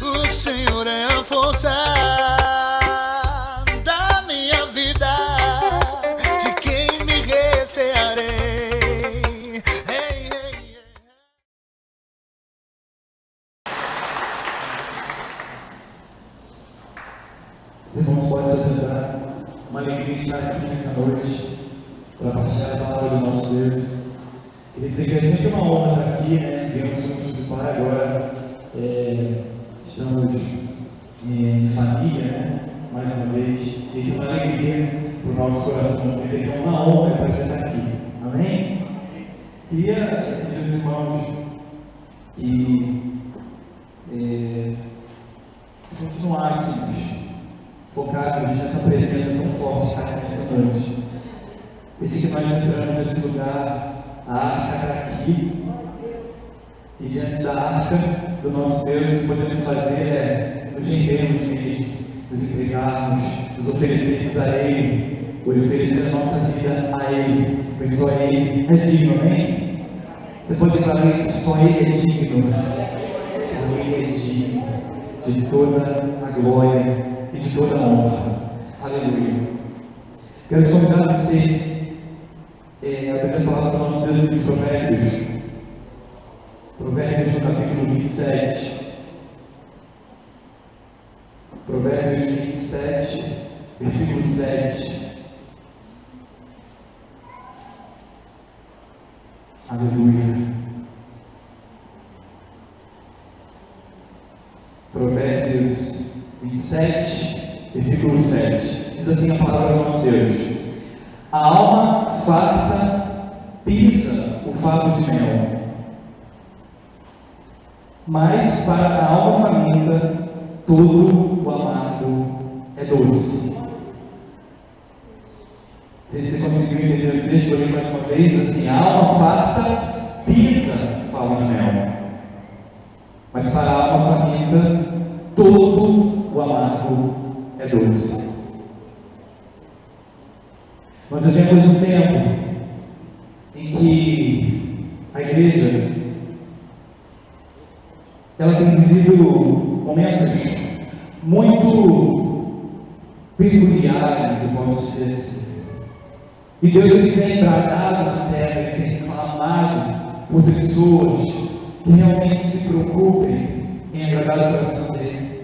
O Senhor é a força da minha vida, de quem me recearei. Hey, hey, hey. Irmãos, pode se sentar. Uma alegria estar aqui nessa noite para partilhar a palavra do nosso Deus. Queria dizer que é sempre uma honra estar aqui, né? Viemos juntos do Pai agora. Estamos em família, né? Mais uma vez. Isso é uma alegria para o nosso coração. Quer dizer que é uma honra estar aqui. Amém? Queria pedir aos irmãos que continuássemos focados nessa presença tão forte que está aqui nessa noite. Desde que nós entramos nesse lugar, a arca está aqui, e diante da arca do nosso Deus, o que podemos fazer é nos rendermos mesmo, nos entregarmos, nos oferecermos a Ele, por oferecer a nossa vida a Ele, pois só Ele é digno, amém? Você pode declarar isso? Só Ele é digno, só Ele é digno de toda a glória e de toda a honra. Aleluia. Quero te convidar a você abrir a palavra do nosso Deus de Provérbios. Provérbios no capítulo 27. Provérbios 27, versículo 7. Aleluia. Provérbios 27, versículo 7. Diz assim a palavra do nosso Deus: a alma farta pisa o favo de mel, mas para a alma faminta todo o amargo é doce. Não sei se você conseguiu entender o texto, vou ler mais uma vez, assim: a alma farta pisa o favo de mel, mas para a alma faminta todo o amargo é doce. Nós vivemos um tempo em que a igreja ela tem vivido momentos muito peculiares, eu posso dizer assim. E Deus ele tem bradado na terra, ele tem clamado por pessoas que realmente se preocupem em agradar o coração dele.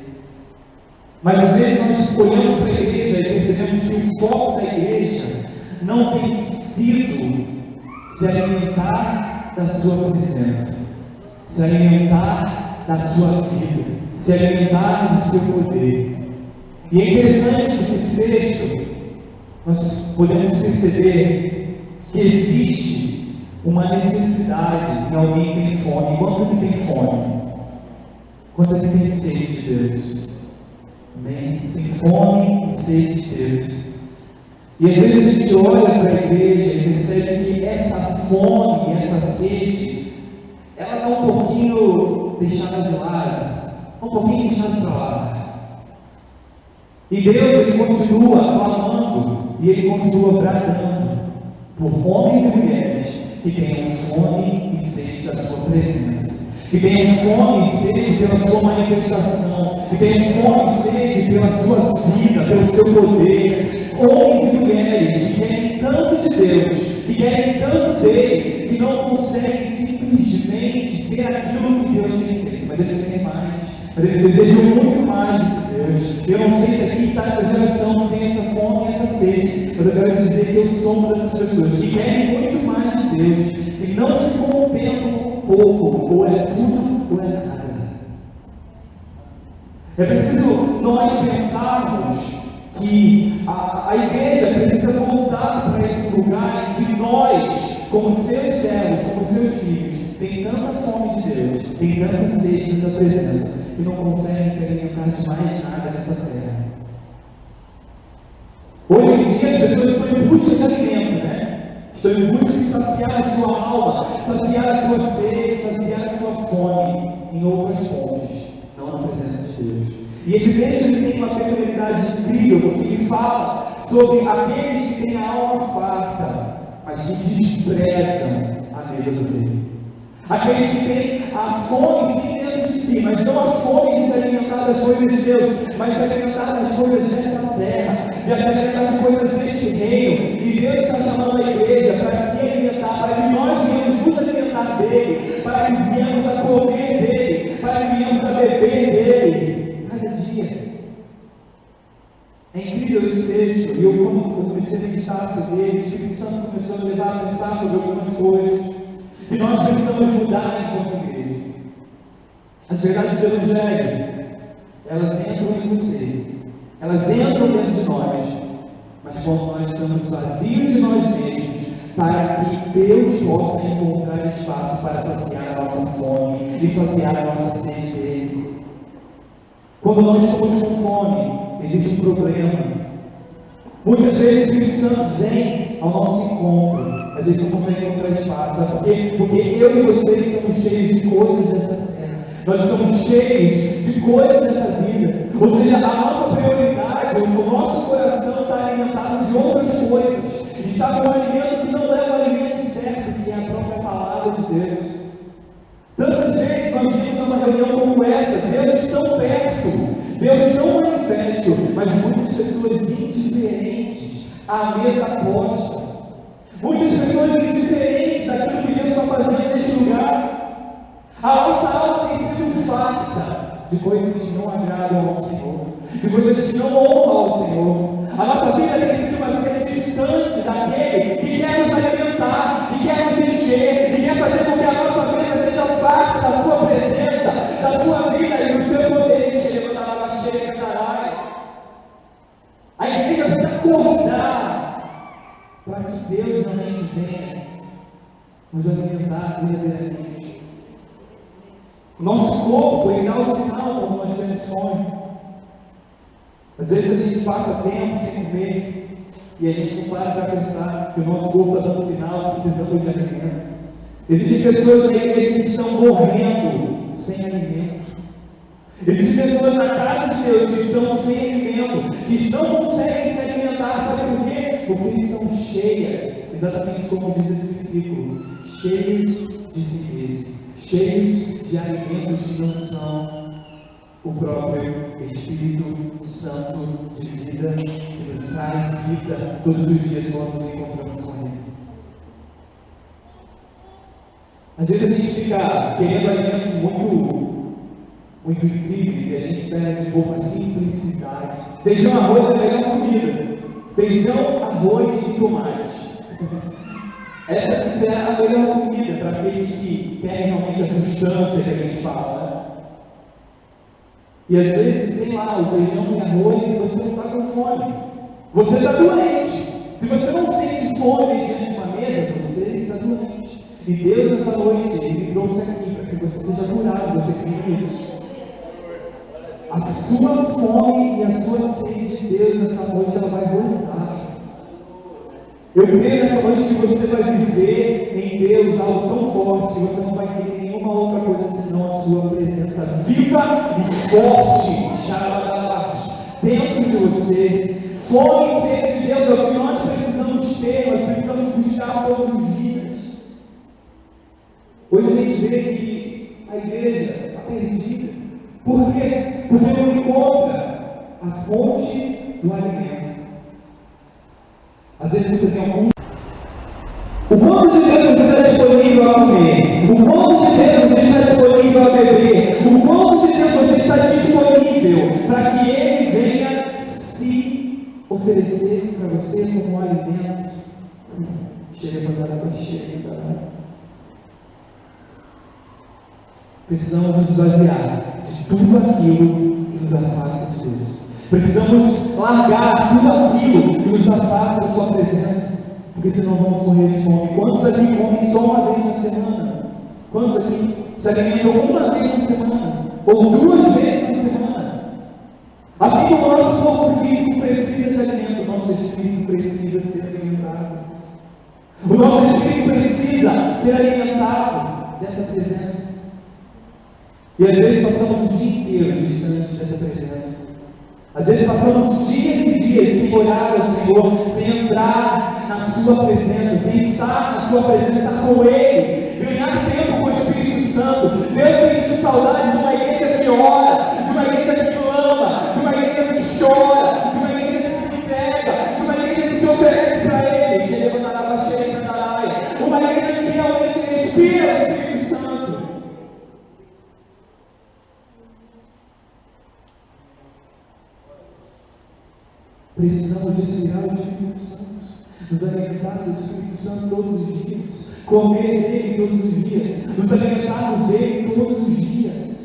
Mas às vezes nós olhamos para a igreja e percebemos que o foco da igreja não tem sido se alimentar da sua presença, se alimentar da sua vida, se alimentar do seu poder. E é interessante que nesse texto nós podemos perceber que existe uma necessidade em alguém que tem fome. Quantos aqui tem fome? Quantos aqui tem sede de Deus? Amém? Tem fome e sede de Deus. E às vezes a gente olha para a igreja e percebe que essa fome e essa sede, ela está um pouquinho deixada de lado, um pouquinho deixada para lá. E Deus ele continua clamando e Ele continua bradando por homens e mulheres que tenham fome e sede da sua presença, que tenham fome e sede pela sua manifestação, que tenham fome e sede pela sua vida, pelo seu poder. Homens e mulheres que querem tanto de Deus, que querem tanto dele, que não conseguem simplesmente ter aquilo que Deus tem feito, mas eles querem mais, mas eles desejam muito mais de Deus. Eu não sei se aqui está essa geração que tem essa fome e essa sede, mas eu quero dizer que eu sou uma dessas pessoas que querem muito mais de Deus, e não se contentam com pouco, ou é tudo ou é nada. É preciso nós pensarmos que a igreja precisa voltar para esse lugar em que nós, como seus servos, como seus filhos, tem tanta fome de Deus, tem tanta sede dessa presença, que não conseguem se alimentar de mais nada nessa terra. Hoje em dia as pessoas estão em busca de alimento, né? Estão em busca de saciar a sua alma, saciar a sua sede, saciar a sua fome em outras fontes, não na presença de Deus. E esse texto ele tem uma peculiaridade incrível, porque ele fala sobre aqueles que têm a alma farta, mas que desprezam a mesa do rei. Aqueles que têm a fome sim dentro de si, mas não a fome de se alimentar das coisas de Deus, mas se alimentar das coisas dessa terra, de se alimentar das coisas deste reino. E Deus está chamando a igreja para se alimentar, para que nós venhamos nos alimentar dele, para que venhamos a comer dele, para que venhamos a beber dele, cada dia. É incrível esse texto, e eu, quando eu comecei a meditar sobre ele, o Espírito Santo começou a me levar a pensar sobre algumas coisas que nós precisamos mudar enquanto igreja. As verdades do Evangelho, elas entram em você, elas entram dentro de nós, mas quando nós estamos vazios de nós mesmos, para que Deus possa encontrar espaço para saciar a nossa fome e saciar a nossa sede dele. Quando nós estamos com fome, existe um problema. Muitas vezes o Espírito Santo vem ao nosso encontro, mas ele não consegue encontrar espaço. Sabe por quê? Porque eu e vocês somos cheios de coisas dessa terra. Nós somos cheios de coisas dessa vida. Ou seja, a nossa prioridade, o nosso coração está alimentado de outras coisas. Está com um alimento que não é o alimento certo, que é a própria palavra de Deus. Tantas vezes nós vimos uma reunião como essa, Deus tão perto, Deus tão manifesto, mas muitas pessoas indiferentes à mesa posta. Muitas pessoas indiferentes daquilo que Deus está fazendo neste lugar. A nossa alma tem sido farta de coisas que não agradam ao Senhor, de coisas que não honram ao Senhor. A nossa vida tem sido uma vida distante daquele que quer nos alimentar, que quer nos encher, que quer fazer com que a nossa vida seja farta da sua presença, da sua vida e do seu poder. A igreja precisa acordar para que Deus realmente venha nos alimentar verdadeiramente. O nosso corpo, ele dá o sinal quando nós temos fome. Às vezes a gente passa tempo sem comer e a gente não para pensar que o nosso corpo está dando sinal que precisamos de alimento. Existem pessoas na igreja que estão morrendo sem alimento. Existem pessoas na casa de Deus que estão sem alimento, que não conseguem se alimentar, sabe por quê? Porque estão cheias, exatamente como diz esse versículo, cheios de si mesmos, cheios de alimentos que não são o próprio Espírito Santo de vida, que nos traz vida todos os dias quando nos encontramos com Ele. Às vezes a gente fica querendo alimentos muito incríveis e a gente perde um pouco a simplicidade. Feijão, arroz é a melhor comida. Feijão, arroz e tomate. Essa é a melhor comida para aqueles que querem realmente a substância que a gente fala. Né? E às vezes tem lá o feijão e arroz e você não está com fome. Você está doente. Se você não sente fome diante de uma mesa, você está doente. E Deus, essa noite, Ele trouxe aqui para que você seja curado. Você crê nisso? A sua fome e a sua sede de Deus nessa noite, ela vai voltar. Eu creio nessa noite que você vai viver em Deus algo tão forte que você não vai ter nenhuma outra coisa senão a sua presença viva e forte, xarabás, dentro de você. Fome e sede de Deus é o que nós precisamos ter, nós precisamos buscar todos os dias. Hoje a gente vê que a igreja está perdida. Por quê? Porque não encontra a fonte do alimento. Às vezes você tem algum. O quanto de Deus você está disponível a comer? O quanto de Deus você está disponível a beber? O quanto de Deus você está disponível para que Ele venha se oferecer para você como um alimento? Chega para dar para chega. Precisamos nos esvaziar de tudo aquilo que nos afasta de Deus. Precisamos largar tudo aquilo que nos afasta da sua presença, porque senão vamos morrer de fome. Quantos aqui comem só uma vez na semana? Quantos aqui se alimentam uma vez na semana? Ou 2 vezes na semana? Assim como o nosso corpo físico precisa de alimento, o nosso espírito precisa ser alimentado. O nosso espírito precisa ser alimentado dessa presença. E às vezes passamos o dia inteiro distante dessa presença. Às vezes passamos dias e dias sem olhar ao Senhor, sem entrar na sua presença, sem estar na sua presença, estar com Ele, ganhar tempo com o Espírito Santo. Deus sente saudade de uma igreja que ora, de uma igreja que Precisamos respirar o Espírito Santo, nos alimentar do Espírito Santo todos os dias, comer dele todos os dias, nos alimentarmos dele todos os dias.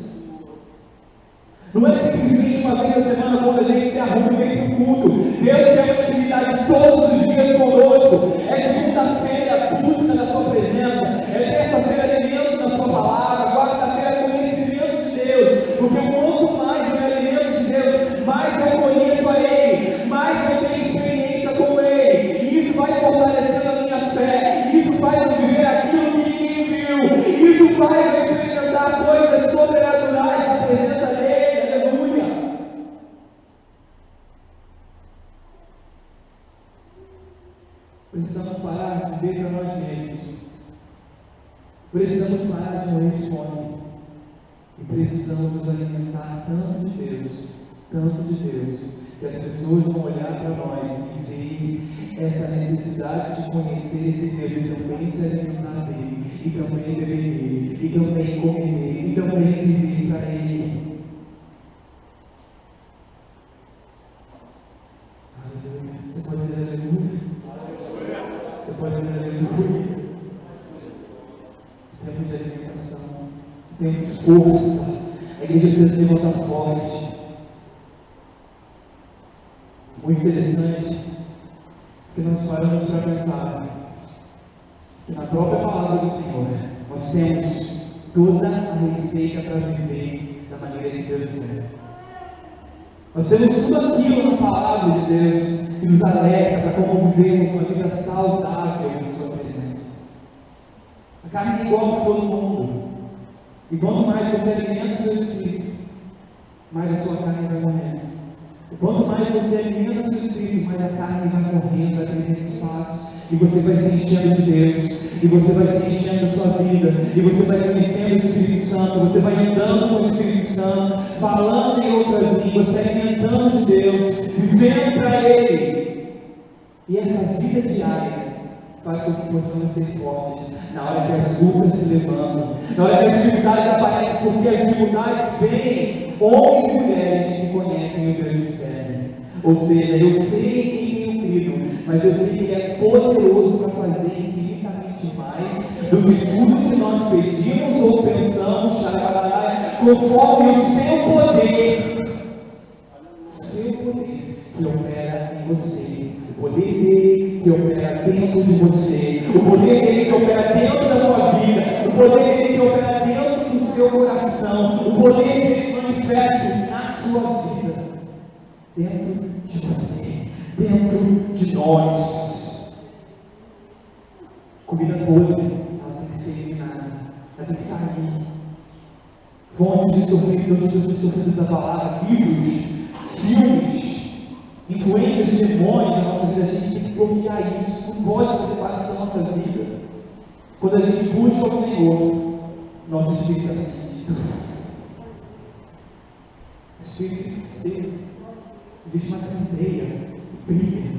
Não é simplesmente uma vez a semana quando a gente se arruma e vem para o culto. Deus quer uma atividade todos os dias conosco. É segunda-feira, busca na sua presença. É terça-feira, alimento na sua palavra. Quarta-feira, conhecimento de Deus. Porque quanto mais eu me alimento de Deus, mais eu conheço a Ele, mais eu tenho experiência com Ele. E isso vai fortalecendo a minha fé. Isso faz eu viver aquilo que ninguém viu. Isso faz eu experimentar coisas sobrenaturais na presença dEle. Precisamos parar de viver para nós mesmos. Precisamos parar de morrer de fome. E precisamos nos alimentar tanto de Deus, que as pessoas vão olhar para nós e ver essa necessidade de conhecer esse Deus e também se alimentar dele, e também beber dele, e também comer dele, e também viver para ele. Aleluia. Você pode dizer aleluia? Você pode dizer aleluia. Tempo de alimentação, tempo de força. A igreja precisa se levantar forte. Muito interessante que nós paramos para pensar que na própria palavra do Senhor nós temos toda a receita para viver da maneira que Deus quer. Nós temos tudo aquilo na palavra de Deus que nos alerta para como vivermos uma vida saudável em sua presença. A carne é igual para todo mundo. E quanto mais você alimenta o seu espírito, mais a sua carne vai morrendo. E quanto mais você alimenta o seu espírito, mais a carne vai morrendo, vai perdendo espaço. E você vai se enchendo de Deus. E você vai se enchendo da sua vida. E você vai conhecendo o Espírito Santo. Você vai andando com o Espírito Santo, falando em outras línguas, se alimentando de Deus, vivendo para Ele. E essa vida diária faz com que possamos ser fortes na hora que as lutas se levantam, na hora que as dificuldades aparecem, porque as dificuldades vêm homens e mulheres que conhecem o Deus que servem. Ou seja, eu sei quem tenho crido, mas eu sei que Ele é poderoso para fazer infinitamente mais do que tudo que nós pedimos ou pensamos, conforme o seu poder que opera em você. O poder dele que opera dentro de você, o poder dele que opera dentro da sua vida, o poder dele que opera dentro do seu coração, o poder dele manifesto na sua vida, dentro de você, dentro de nós. Comida podre, ela tem que ser eliminada, ela tem que sair. Fontes de sofridos da palavra, livros, filmes, influências de demônios na nossa vida, a gente tem que bloquear isso, não pode fazer parte da nossa vida. Quando a gente busca o Senhor, nosso espírito está assim, o espírito fica aceso, existe uma candeia, brilha,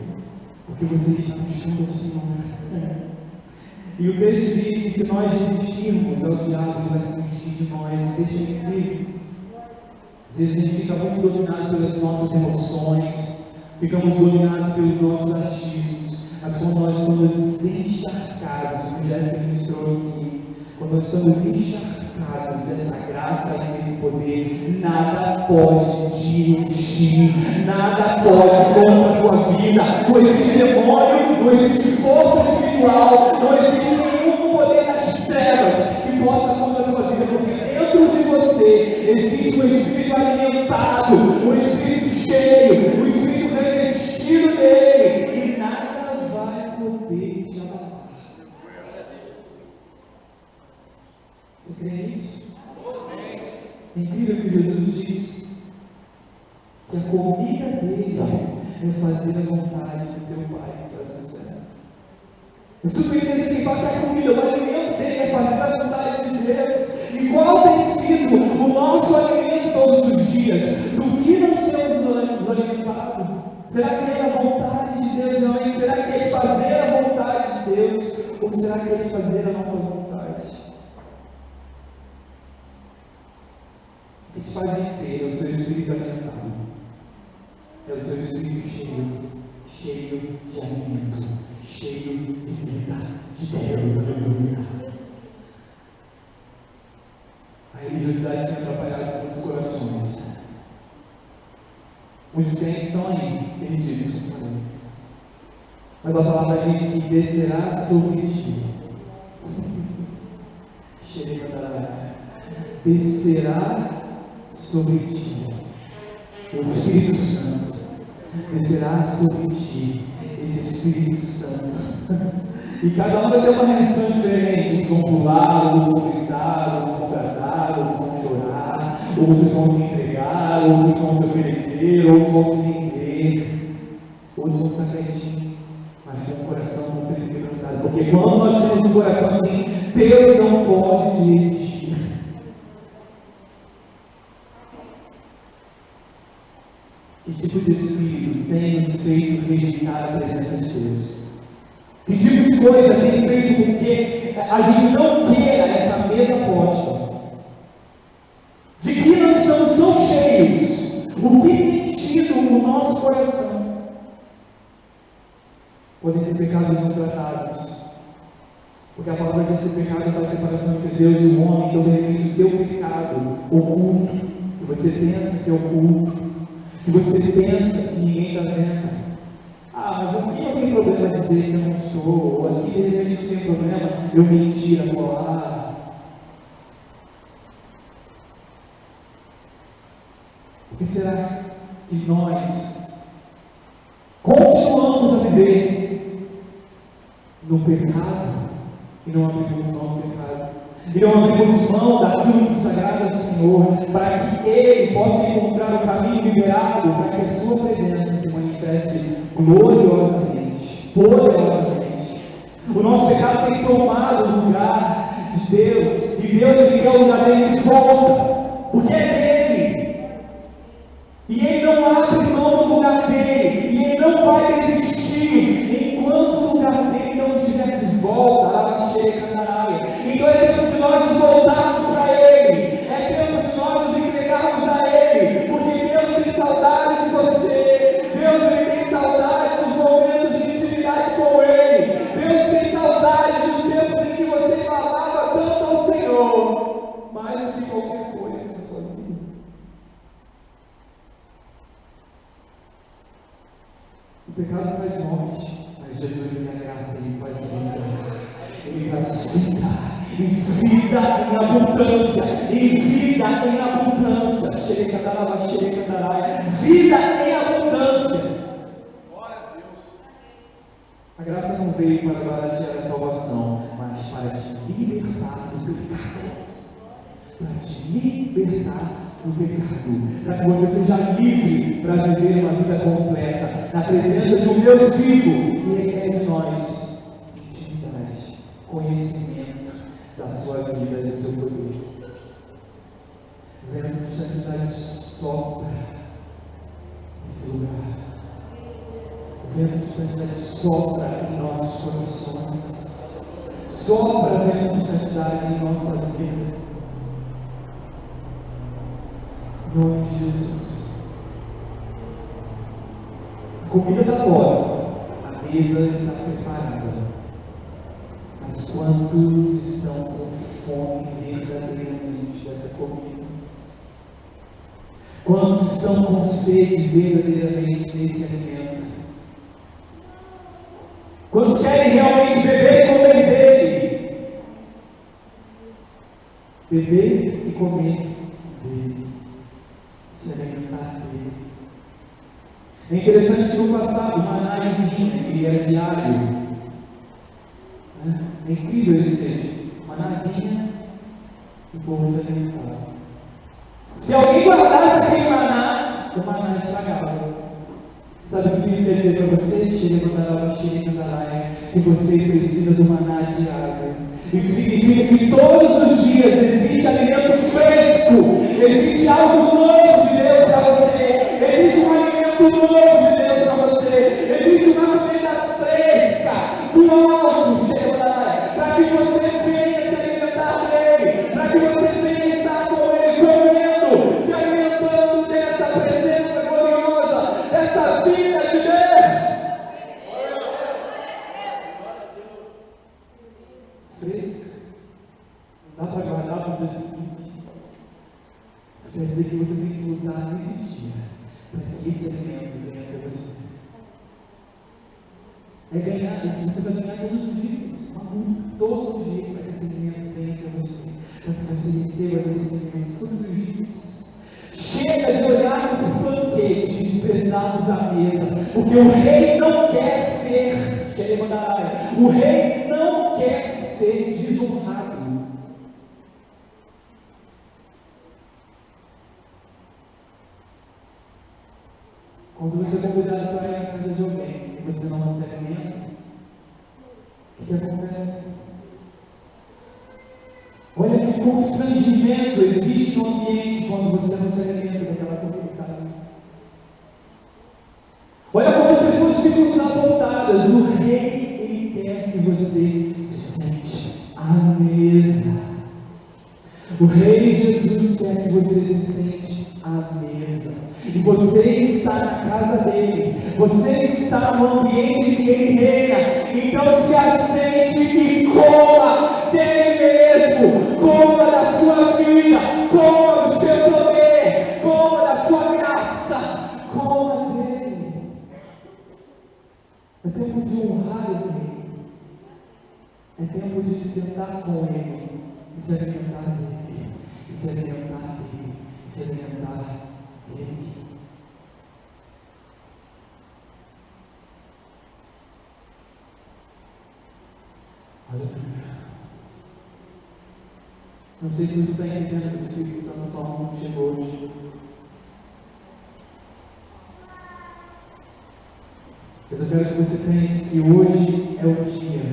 porque você está buscando o Senhor. E o texto diz que se nós resistirmos ao diabo, ele vai fugir de nós, deixa ele vir. Às vezes a gente fica muito dominado pelas nossas emoções, ficamos dominados pelos nossos achismos, mas quando nós somos encharcados, como já se ministrou aqui, quando nós somos encharcados dessa graça e desse poder, nada pode te resistir, nada pode contra a tua vida. Não existe demônio, não existe força espiritual, não existe nenhum poder das trevas que possa contra a tua vida, porque dentro de você existe um espírito alimentado, um espírito cheio, um espírito revestido dele, e nada vai poder te abalar. Você crê nisso? É incrível que Jesus diz que a comida dele é fazer a vontade do seu Pai que está nos céus. É super interessante que fala que a comida, o alimento dele é fazer a vontade de Deus. E qual tem sido o nosso alimento todos os dias? Do que nós temos nos alimentado? Será que é a vontade de Deus realmente? Será que é fazer a vontade de Deus? Ou será que é fazer a nossa vontade? O que te faz vencer é o seu espírito alimentado. É o seu espírito cheio de alimento, cheio de vida de Deus. Aleluia. A religiosidade tem atrapalhado muitos corações. Muitos crentes estão aí, perdidos, como falei. Mas a palavra diz que descerá sobre ti. Descerá sobre ti o Espírito Santo. Descerá sobre ti esse Espírito Santo. E cada um vai ter uma reação diferente. Uns vão pular, outros vão gritar, outros vão bradar, outros vão chorar, outros vão se entregar, outros vão se oferecer, outros vão se render, outros vão ficar quietinhos, mas com o coração muito quebrantado. Porque quando nós temos um coração assim, Deus não pode desistir. Que tipo de espírito tem nos feito rejeitar a presença de Deus? Que tipo de coisa tem feito com que a gente não queira essa mesa posta? De que nós estamos tão cheios? O que tem tido no nosso coração? Podem ser pecados não tratados. Porque a palavra diz que o pecado faz separação entre Deus e o homem. Então, de repente, o teu pecado oculto, que você pensa que é oculto, que você pensa que ninguém está vendo. Mas aqui não tem problema dizer que eu não sou, ou aqui de repente não tem problema eu mentir a colar. Porque será que nós continuamos a viver no pecado e não abrimos mão do pecado? E não abrimos mão daquilo que sagrado do Senhor, para que Ele possa encontrar o caminho liberado, para que a sua presença se manifeste gloriosamente, poderosamente. O nosso pecado tem tomado o lugar de Deus, e Deus ele quer o lugar dele de volta, porque é dele. E Ele não abre mão do lugar dele, e Ele não vai desistir enquanto o lugar dele não estiver de volta. Então é tempo de nós nos voltarmos para Ele, é tempo de nós nos entregarmos a Ele, porque Deus tem saudade de você, Deus ele tem saudade dos momentos de intimidade com Ele, Deus tem saudade dos tempos em que você falava tanto ao Senhor, mais do que qualquer coisa na sua vida. O pecado faz morte, mas Jesus tem a graça, Ele faz vida. Ele faz vida em abundância, vida em abundância, vida em abundância. A graça não veio para baratear a salvação, mas para te libertar do pecado, para que você seja livre para viver uma vida completa, na presença de um Deus vivo, e requer de nós intimidade, conhecimento da sua vida e do seu poder. O vento de santidade sopra nesse lugar. O vento de santidade sopra em nossos corações. Sopra o vento de santidade em nossa vida. Em nome de Jesus. A comida da posse, a mesa está preparada. Mas quantos estão com fome verdadeiramente dessa comida? Quantos estão com sede verdadeiramente desse alimento? Quantos querem realmente beber e comer dele? Beber e comer dele. Se alimentar dele. É interessante que no passado o maná vinha, ele era diário. É incrível esse texto. Maná vinha e o povo se alimentava. Se alguém guardasse aquele maná, o maná estragava. Sabe o que isso quer dizer para você? Que você precisa do maná diário. Isso significa que todos os dias existe alimento fresco, existe algo novo de Deus para você, existe um alimento novo de Deus para você, existe uma comida fresca do alto, para que você venha se alimentar dele, para que você venha estar com ele, comendo, se alimentando dessa presença gloriosa, dessa que você tem que lutar nesse dia para que esse alimento venha até você. É ganhar, isso você vai ganhar todos os dias, todos os dias, para que esse alimento venha até você, para que você receba esse alimento todos os dias. Chega de olhar os banquetes desprezados à mesa, porque o rei não quer ser, o rei não quer ser desonrado. Quando você é convidado para ir à casa de alguém e você não se alimenta, o que acontece? Olha que constrangimento existe no ambiente quando você não se alimenta daquela comida. Olha como as pessoas ficam desapontadas. O rei, ele quer que você se sente à mesa. O rei Jesus quer que você se sente à mesa. E você está na casa dele, você está no ambiente que ele reina. Então se assente e coma dele mesmo, coma da sua vida, coma do seu poder, coma da sua graça, coma dele. É tempo de honrar o rei, é tempo de sentar com ele e se alimentar dele, e se alimentar dele, e se alimentar dele. Não sei se você está entendendo o que o Espírito Santo está falando contigo hoje. Mas eu quero que você pense que hoje é o dia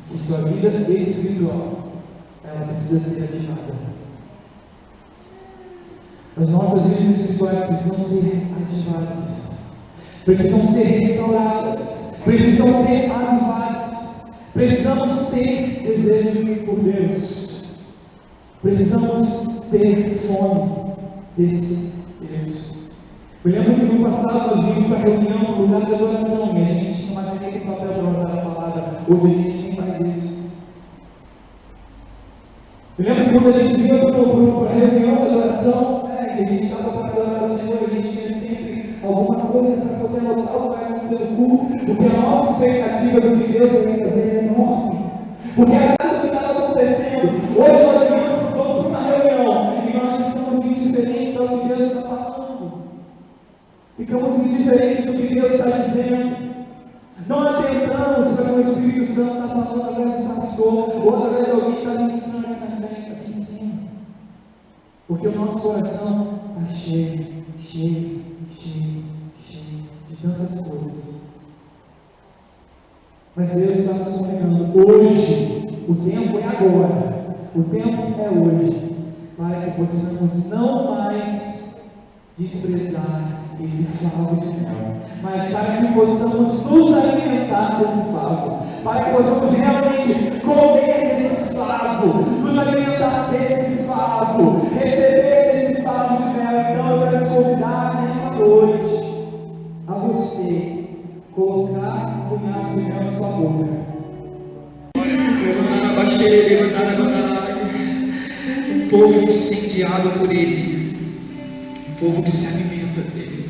que sua vida espiritual ela precisa ser ativada. As nossas vidas espirituais precisam ser ativadas, precisam ser restauradas, precisam ser avivadas. Precisamos ter desejo por Deus. Precisamos ter fome desse Deus. Eu lembro que no passado nós vimos para a reunião no lugar de adoração e a gente tinha uma caneta e papel para anotar a palavra. Hoje a gente nem faz isso. Eu lembro que quando a gente vinha para a reunião de adoração, e a gente estava para adorar ao Senhor, a gente tinha sempre alguma coisa para poder anotar o que vai acontecer no culto, porque a nossa expectativa do que Deus vai fazer é enorme. Porque a nada do que estava acontecendo. Hoje nós vamos para uma reunião e nós estamos indiferentes ao que Deus está falando. Ficamos indiferentes do que Deus está dizendo. Não atentamos para o que o Espírito Santo está falando através do pastor ou através de alguém que está ali ensinando aqui na frente, aqui em cima. Porque o nosso coração está cheio de tantas coisas. Mas Deus está nos comunicando hoje, o tempo é agora, o tempo é hoje, para que possamos não mais desprezar esse favo de mel, mas para que possamos nos alimentar desse favo, para que possamos realmente comer desse favo, nos alimentar desse favo, receber desse favo de mel. Então eu quero te convidar nessa noite a você colocar um punhado de mel na sua boca. Um povo incendiado por ele, um povo que se alimenta dele.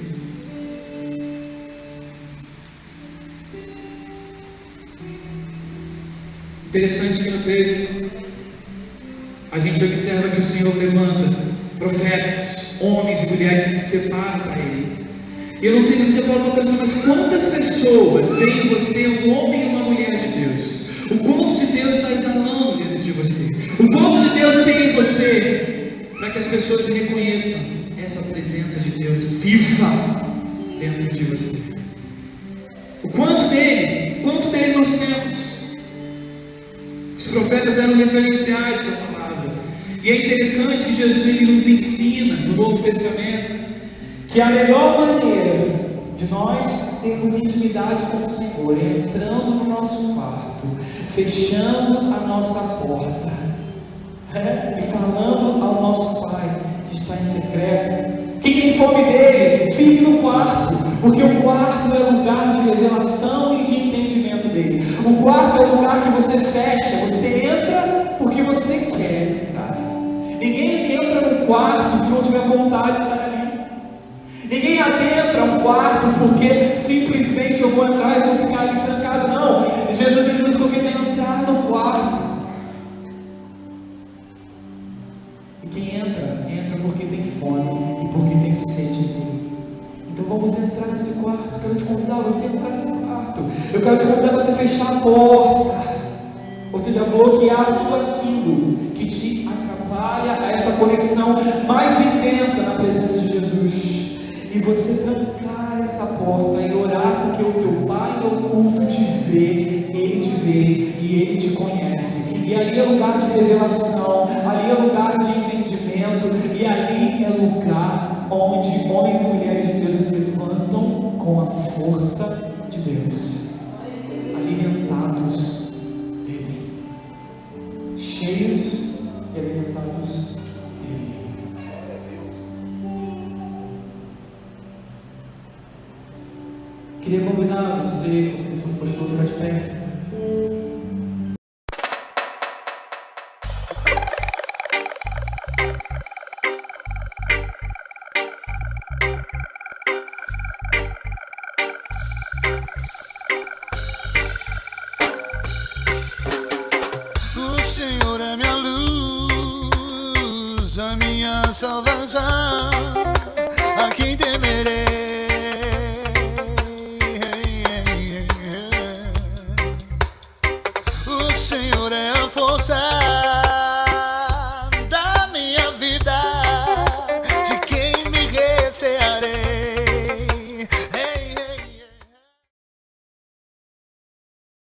Interessante que no texto a gente observa que o Senhor levanta profetas, homens e mulheres que se separam para ele. E eu não sei se você pode pensar, mas quantas pessoas veem em você um homem e uma mulher de Deus? O quanto de Deus está exalando dentro de você? O quanto de Deus tem em você? Para que as pessoas reconheçam essa presença de Deus viva dentro de você. O quanto dele nós temos? Os profetas eram referenciais da palavra. E é interessante que Jesus ele nos ensina no Novo Testamento que a melhor maneira de nós termos intimidade com o Senhor é entrando no nosso quarto, fechando a nossa porta, e falando ao nosso Pai que está em secreto. Quem tem fome dele, fique no quarto, porque o quarto é lugar de revelação e de entendimento dele. O quarto é o lugar que você fecha, você entra porque você quer entrar. Ninguém entra no quarto se não tiver vontade de estar ali. Ninguém adentra um quarto porque simplesmente eu vou entrar e vou ficar ali trancado. Não, Jesus ele nos convida a entrar no quarto. E quem entra, entra porque tem fome e porque tem sede dele. Então vamos entrar nesse quarto. Eu quero te convidar a você entrar nesse quarto. Eu quero te convidar a você fechar a porta. Ou seja, bloquear tudo aquilo que te atrapalha a essa conexão mais intensa na presença de Jesus. E você trancar essa porta e orar, porque o teu Pai oculto te vê, Ele te vê e Ele te conhece. E ali é lugar de revelação, ali é lugar de entendimento, e ali é lugar onde homens e mulheres de Deus se levantam com a força de Deus, alimentados dele, cheios e alimentados dele. Queria convidar você, como pastor, a ficar de pé.